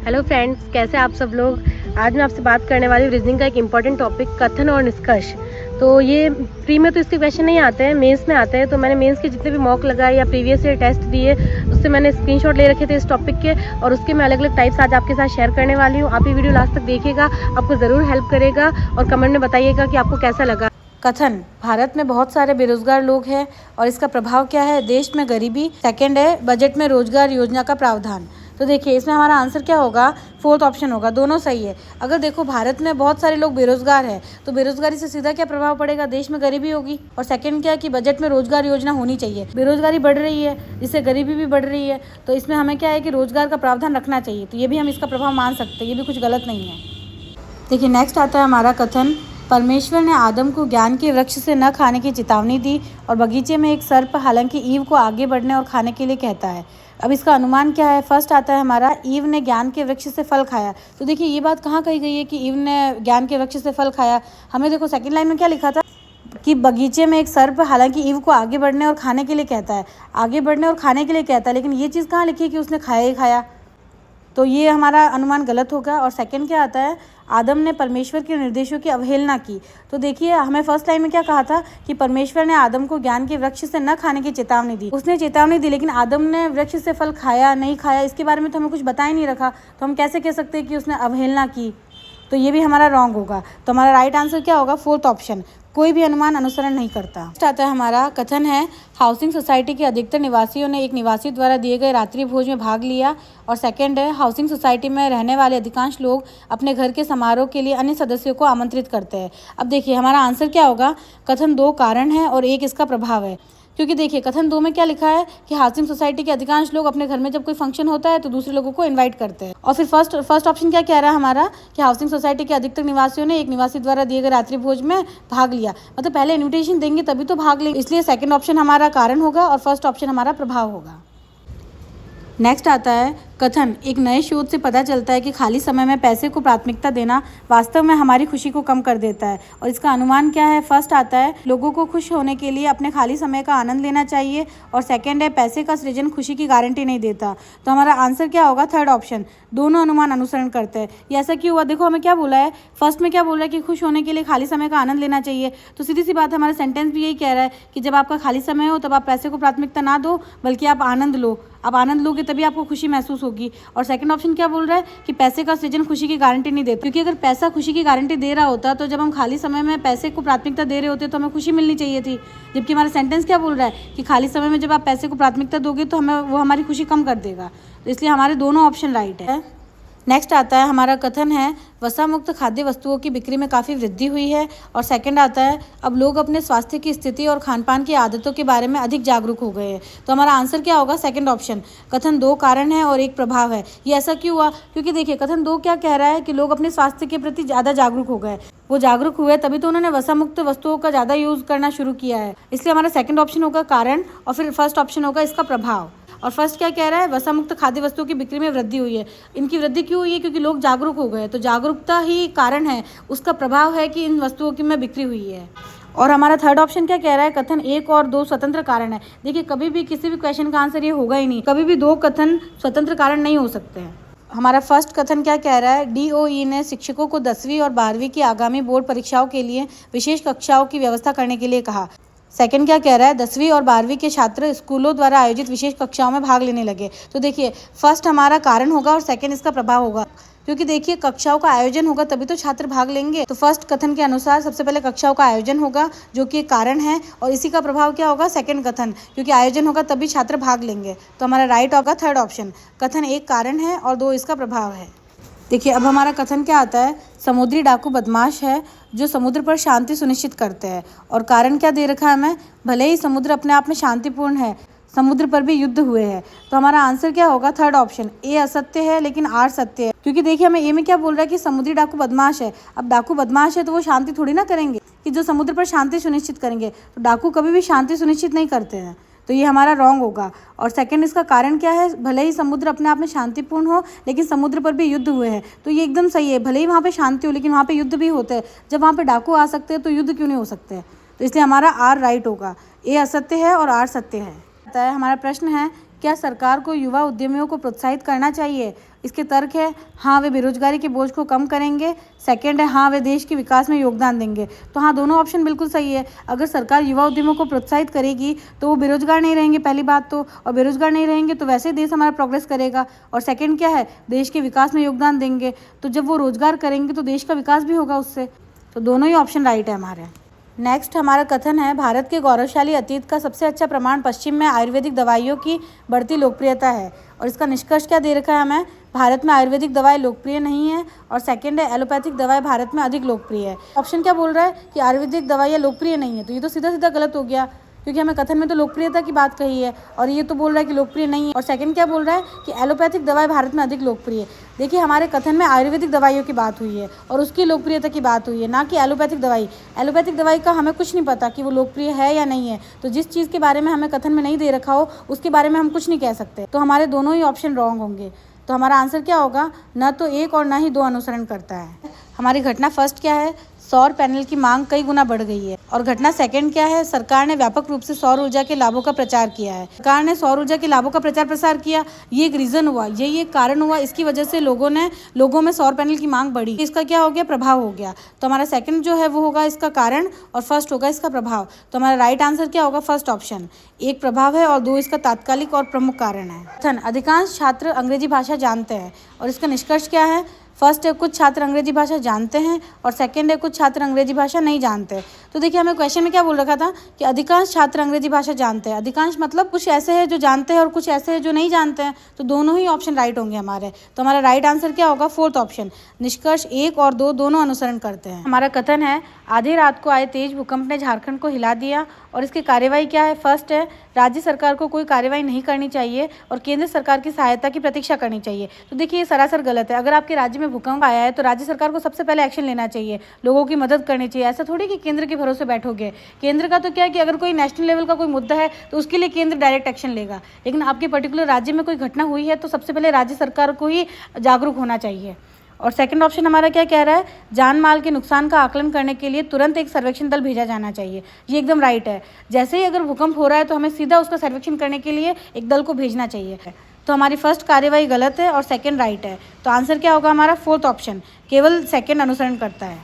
Hello friends, कैसे आप सब लोग। आज मैं आपसे बात करने वाली हूँ रीजनिंग का एक इम्पॉर्टेंट टॉपिक, कथन और निष्कर्ष। तो ये प्री में तो इसके क्वेश्चन नहीं आते हैं, मेंस में आते हैं। तो मैंने मेंस के जितने भी मॉक लगाए या प्रीवियस ईयर टेस्ट दिए उससे मैंने स्क्रीनशॉट ले रखे थे इस टॉपिक के, और उसके मैं अलग अलग टाइप्स आज आपके साथ शेयर करने वाली हूँ। आप ये वीडियो लास्ट तक देखिएगा, आपको ज़रूर हेल्प करेगा और कमेंट में बताइएगा कि आपको कैसा लगा। कथन, भारत में बहुत सारे बेरोजगार लोग हैं और इसका प्रभाव क्या है। देश में गरीबी। सेकंड है बजट में रोजगार योजना का प्रावधान। तो देखिए इसमें हमारा आंसर क्या होगा, फोर्थ ऑप्शन होगा। दोनों सही है। अगर देखो भारत में बहुत सारे लोग बेरोजगार हैं तो बेरोजगारी से सीधा क्या प्रभाव पड़ेगा, देश में गरीबी होगी। और सेकंड क्या है कि बजट में रोजगार योजना होनी चाहिए। बेरोजगारी बढ़ रही है जिससे गरीबी भी बढ़ रही है, तो इसमें हमें क्या है कि रोजगार का प्रावधान रखना चाहिए। तो ये भी हम इसका प्रभाव मान सकते हैं, ये भी कुछ गलत नहीं है। देखिए नेक्स्ट आता है हमारा कथन, परमेश्वर ने आदम को ज्ञान के वृक्ष से न खाने की चेतावनी दी और बगीचे में एक सर्प हालांकि ईव को आगे बढ़ने और खाने के लिए कहता है। अब इसका अनुमान क्या है। फर्स्ट आता है हमारा, ईव ने ज्ञान के वृक्ष से फल खाया। तो देखिए ये बात कहाँ कही गई है कि ईव ने ज्ञान के वृक्ष से फल खाया। हमें देखो सेकंड लाइन में क्या लिखा था कि बगीचे में एक सर्प हालांकि ईव को आगे बढ़ने और खाने के लिए कहता है। आगे बढ़ने और खाने के लिए कहता है, लेकिन ये चीज़ कहाँ लिखी है कि उसने खाया ही खाया। तो ये हमारा अनुमान गलत होगा। और सेकंड क्या आता है, आदम ने परमेश्वर के निर्देशों की अवहेलना की। तो देखिए हमें फर्स्ट लाइन में क्या कहा था कि परमेश्वर ने आदम को ज्ञान के वृक्ष से न खाने की चेतावनी दी। उसने चेतावनी दी लेकिन आदम ने वृक्ष से फल खाया नहीं खाया, इसके बारे में तो हमें कुछ बता ही नहीं रखा। तो हम कैसे कह सकते हैं कि उसने अवहेलना की। तो ये भी हमारा रॉन्ग होगा। तो हमारा राइट आंसर क्या होगा, फोर्थ ऑप्शन, कोई भी अनुमान अनुसरण नहीं करता। नेक्स्ट आता है हमारा कथन है, हाउसिंग सोसाइटी के अधिकतर निवासियों ने एक निवासी द्वारा दिए गए रात्रि भोज में भाग लिया। और सेकंड है, हाउसिंग सोसाइटी में रहने वाले अधिकांश लोग अपने घर के समारोह के लिए अन्य सदस्यों को आमंत्रित करते हैं। अब देखिए हमारा आंसर क्या होगा, कथन 2 कारण है और 1 इसका प्रभाव है। क्योंकि देखिए कथन 2 में क्या लिखा है कि हाउसिंग सोसाइटी के अधिकांश लोग अपने घर में जब कोई फंक्शन होता है तो दूसरे लोगों को इनवाइट करते हैं। और फिर फर्स्ट ऑप्शन क्या कह रहा है हमारा कि हाउसिंग सोसाइटी के अधिकतर निवासियों ने एक निवासी द्वारा दिए गए रात्रि भोज में भाग लिया। मतलब पहले इन्विटेशन देंगे तभी तो भाग लेंगे, इसलिए सेकंड ऑप्शन हमारा कारण होगा और फर्स्ट ऑप्शन हमारा प्रभाव होगा। नेक्स्ट आता है कथन, एक नए शोध से पता चलता है कि खाली समय में पैसे को प्राथमिकता देना वास्तव में हमारी खुशी को कम कर देता है। और इसका अनुमान क्या है। फर्स्ट आता है, लोगों को खुश होने के लिए अपने खाली समय का आनंद लेना चाहिए। और सेकंड है, पैसे का सृजन खुशी की गारंटी नहीं देता। तो हमारा आंसर क्या होगा, थर्ड ऑप्शन, दोनों अनुमान अनुसरण करते हैं। ये ऐसा क्यों हुआ, देखो हमें क्या बोला है, फर्स्ट में क्या बोल रहा है कि खुश होने के लिए खाली समय का आनंद लेना चाहिए। तो सीधी सी बात है, हमारा सेंटेंस भी यही कह रहा है कि जब आपका खाली समय हो तब आप पैसे को प्राथमिकता ना दो बल्कि आप आनंद लो। आप आनंद लोगे तभी आपको खुशी महसूस होगी। और सेकंड ऑप्शन क्या बोल रहा है कि पैसे का सृजन खुशी की गारंटी नहीं देता। क्योंकि अगर पैसा खुशी की गारंटी दे रहा होता तो जब हम खाली समय में पैसे को प्राथमिकता दे रहे होते तो हमें खुशी मिलनी चाहिए थी। जबकि हमारा सेंटेंस क्या बोल रहा है कि खाली समय में जब आप पैसे को प्राथमिकता दोगे तो हमें वो हमारी खुशी कम कर देगा। तो इसलिए हमारे दोनों ऑप्शन राइट है। नेक्स्ट आता है हमारा कथन है, वसा मुक्त खाद्य वस्तुओं की बिक्री में काफ़ी वृद्धि हुई है। और सेकंड आता है, अब लोग अपने स्वास्थ्य की स्थिति और खान पान की आदतों के बारे में अधिक जागरूक हो गए हैं। तो हमारा आंसर क्या होगा, सेकंड ऑप्शन, कथन 2 कारण है और 1 प्रभाव है। ये ऐसा क्यों हुआ, क्योंकि देखिए कथन 2 क्या कह रहा है कि लोग अपने स्वास्थ्य के प्रति ज़्यादा जागरूक हो गए। वो जागरूक हुए तभी तो उन्होंने वसा मुक्त वस्तुओं का ज़्यादा यूज़ करना शुरू किया है। इसलिए हमारा सेकंड ऑप्शन होगा कारण और फिर फर्स्ट ऑप्शन होगा इसका प्रभाव। और फर्स्ट क्या कह रहा है, वसा मुक्त खाद्य वस्तुओं की बिक्री में वृद्धि हुई है। इनकी वृद्धि क्यों हुई है, क्योंकि लोग जागरूक हो गए। तो जागरूकता ही कारण है, उसका प्रभाव है कि इन वस्तुओं की में बिक्री हुई है। और हमारा थर्ड ऑप्शन क्या कह रहा है, कथन 1 और 2 स्वतंत्र कारण है। देखिए कभी भी किसी भी क्वेश्चन का आंसर ये होगा ही नहीं, कभी भी 2 कथन स्वतंत्र कारण नहीं हो सकते हैं। हमारा फर्स्ट कथन क्या कह रहा है, DOE ने शिक्षकों को 10वीं और 12वीं की आगामी बोर्ड परीक्षाओं के लिए विशेष कक्षाओं की व्यवस्था करने के लिए कहा। सेकंड क्या कह रहा है, 10वीं और 12वीं के छात्र स्कूलों द्वारा आयोजित विशेष कक्षाओं में भाग लेने लगे। तो देखिए फर्स्ट हमारा कारण होगा और सेकंड इसका प्रभाव होगा। क्योंकि देखिए कक्षाओं का आयोजन होगा तभी तो छात्र भाग लेंगे। तो फर्स्ट कथन के अनुसार सबसे पहले कक्षाओं का आयोजन होगा जो कि एक कारण है, और इसी का प्रभाव क्या होगा, सेकंड कथन, क्योंकि आयोजन होगा तभी छात्र भाग लेंगे। तो हमारा राइट होगा थर्ड ऑप्शन, कथन 1 कारण है और 2 इसका प्रभाव है। देखिए अब हमारा कथन क्या आता है, समुद्री डाकू बदमाश है जो समुद्र पर शांति सुनिश्चित करते हैं। और कारण क्या दे रखा है हमें, भले ही समुद्र अपने आप में शांतिपूर्ण है, समुद्र पर भी युद्ध हुए हैं। तो हमारा आंसर क्या होगा, थर्ड ऑप्शन, ए असत्य है लेकिन आर सत्य है। क्योंकि देखिए हमें ए में क्या बोल रहा है कि समुद्री डाकू बदमाश है। अब डाकू बदमाश है तो वो शांति थोड़ी ना करेंगे कि जो समुद्र पर शांति सुनिश्चित करेंगे। तो डाकू कभी भी शांति सुनिश्चित नहीं करते हैं। तो ये हमारा रॉन्ग होगा। और सेकंड इसका कारण क्या है, भले ही समुद्र अपने आप में शांतिपूर्ण हो लेकिन समुद्र पर भी युद्ध हुए हैं। तो ये एकदम सही है, भले ही वहाँ पे शांति हो लेकिन वहाँ पे युद्ध भी होते हैं। जब वहाँ पे डाकू आ सकते हैं तो युद्ध क्यों नहीं हो सकते हैं। तो इसलिए हमारा आर राइट होगा, ए असत्य है और आर सत्य है। हमारा प्रश्न है क्या सरकार को युवा उद्यमियों को प्रोत्साहित करना चाहिए? इसके तर्क है हाँ, वे बेरोजगारी के बोझ को कम करेंगे। सेकंड है हाँ, वे देश के विकास में योगदान देंगे। तो हाँ, दोनों ऑप्शन बिल्कुल सही है। अगर सरकार युवा उद्यमियों को प्रोत्साहित करेगी तो वो बेरोजगार नहीं रहेंगे, पहली बात तो, और बेरोजगार नहीं रहेंगे तो वैसे ही देश हमारा प्रोग्रेस करेगा। और सेकंड क्या है, देश के विकास में योगदान देंगे। तो जब वो रोजगार करेंगे तो देश का विकास भी होगा उससे। तो दोनों ही ऑप्शन राइट है हमारे। नेक्स्ट हमारा कथन है, भारत के गौरवशाली अतीत का सबसे अच्छा प्रमाण पश्चिम में आयुर्वेदिक दवाइयों की बढ़ती लोकप्रियता है। और इसका निष्कर्ष क्या दे रखा है हमें, भारत में आयुर्वेदिक दवाएं लोकप्रिय नहीं है। और सेकंड है, एलोपैथिक दवाएं भारत में अधिक लोकप्रिय है। ऑप्शन क्या बोल रहा है कि आयुर्वेदिक दवाइयाँ लोकप्रिय नहीं है, तो ये तो सीधा सीधा गलत हो गया, क्योंकि हमें कथन में तो लोकप्रियता की बात कही है और ये तो बोल रहा है कि लोकप्रिय नहीं है। और सेकंड क्या बोल रहा है कि एलोपैथिक दवाएं भारत में अधिक लोकप्रिय है। देखिए, हमारे कथन में आयुर्वेदिक दवाइयों की बात हुई है और उसकी लोकप्रियता की बात हुई है, ना कि एलोपैथिक दवाई। एलोपैथिक दवाई का हमें कुछ नहीं पता कि वो लोकप्रिय है या नहीं है। तो जिस चीज़ के बारे में हमें कथन में नहीं दे रखा हो उसके बारे में हम कुछ नहीं कह सकते। तो हमारे दोनों ही ऑप्शन रॉन्ग होंगे। तो हमारा आंसर क्या होगा, न तो एक और न ही दो अनुसरण करता है। हमारी घटना फर्स्ट क्या है, सौर पैनल की मांग कई गुना बढ़ गई है। और घटना सेकंड क्या है, सरकार ने व्यापक रूप से सौर ऊर्जा के लाभों का प्रचार किया है। सरकार ने सौर ऊर्जा के लाभों का प्रचार प्रसार किया, ये एक रीजन हुआ, यही एक कारण हुआ, इसकी वजह से लोगों में सौर पैनल की मांग बढ़ी। इसका क्या हो गया, प्रभाव हो गया। तो हमारा सेकंड जो है वो होगा इसका कारण और फर्स्ट होगा इसका प्रभाव। तो हमारा राइट आंसर क्या होगा, फर्स्ट ऑप्शन। एक प्रभाव है और दो इसका तात्कालिक और प्रमुख कारण है। अधिकांश छात्र अंग्रेजी भाषा जानते हैं और इसका निष्कर्ष क्या है, फर्स्ट है कुछ छात्र अंग्रेजी भाषा जानते हैं और सेकंड है कुछ छात्र अंग्रेजी भाषा नहीं जानते। तो देखिए, हमें क्वेश्चन में क्या बोल रखा था कि अधिकांश छात्र अंग्रेजी भाषा जानते हैं। अधिकांश मतलब कुछ ऐसे हैं जो जानते हैं और कुछ ऐसे हैं जो नहीं जानते हैं। तो दोनों ही ऑप्शन राइट होंगे हमारे। तो हमारा राइट आंसर क्या होगा, फोर्थ ऑप्शन। निष्कर्ष एक और दो दोनों अनुसरण करते हैं। हमारा कथन है, आधी रात को आए तेज भूकंप ने झारखंड को हिला दिया। और इसकी कार्यवाही क्या है, फर्स्ट है राज्य सरकार को कोई कार्यवाही नहीं करनी चाहिए और केंद्र सरकार की सहायता की प्रतीक्षा करनी चाहिए। तो देखिए, ये सरासर गलत है। अगर आपके राज्य में भूकंप आया है तो राज्य सरकार को सबसे पहले एक्शन लेना चाहिए, लोगों की मदद करनी चाहिए। ऐसा थोड़ी कि केंद्र के भरोसे बैठोगे। केंद्र का तो क्या है कि अगर कोई नेशनल लेवल का कोई मुद्दा है तो उसके लिए केंद्र डायरेक्ट एक्शन लेगा, लेकिन आपके पर्टिकुलर राज्य में कोई घटना हुई है तो सबसे पहले राज्य सरकार को ही जागरूक होना चाहिए। और सेकंड ऑप्शन हमारा क्या कह रहा है, जान माल के नुकसान का आकलन करने के लिए तुरंत एक सर्वेक्षण दल भेजा जाना चाहिए। ये एकदम राइट है। जैसे ही अगर भूकंप हो रहा है तो हमें सीधा उसका सर्वेक्षण करने के लिए एक दल को भेजना चाहिए। तो हमारी फर्स्ट कार्यवाही गलत है और सेकंड राइट है। तो आंसर क्या होगा हमारा, फोर्थ ऑप्शन। केवल सेकंड अनुसरण करता है।